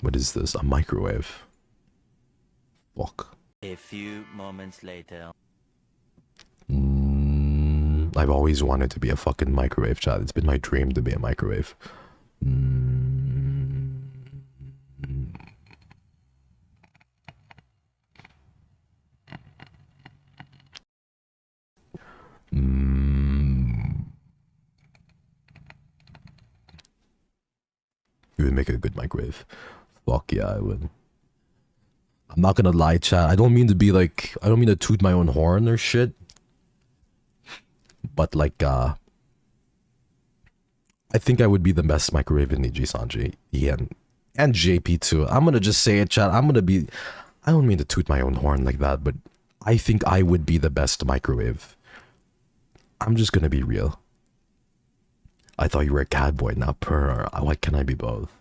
What is this? A microwave? Fuck. A few moments later. I've always wanted to be a fucking microwave, chat. It's been my dream to be a microwave. You would make a good microwave. Fuck yeah, I would. I'm not gonna lie, chat. I don't mean to be like, I don't mean to toot my own horn or shit. But like, I think I would be the best microwave in NijisanjiEN. And JP too. I'm gonna just say it, chat. I don't mean to toot my own horn like that, but I think I would be the best microwave. I'm just gonna be real. I thought you were a cat boy, not purr. Why can't I be both?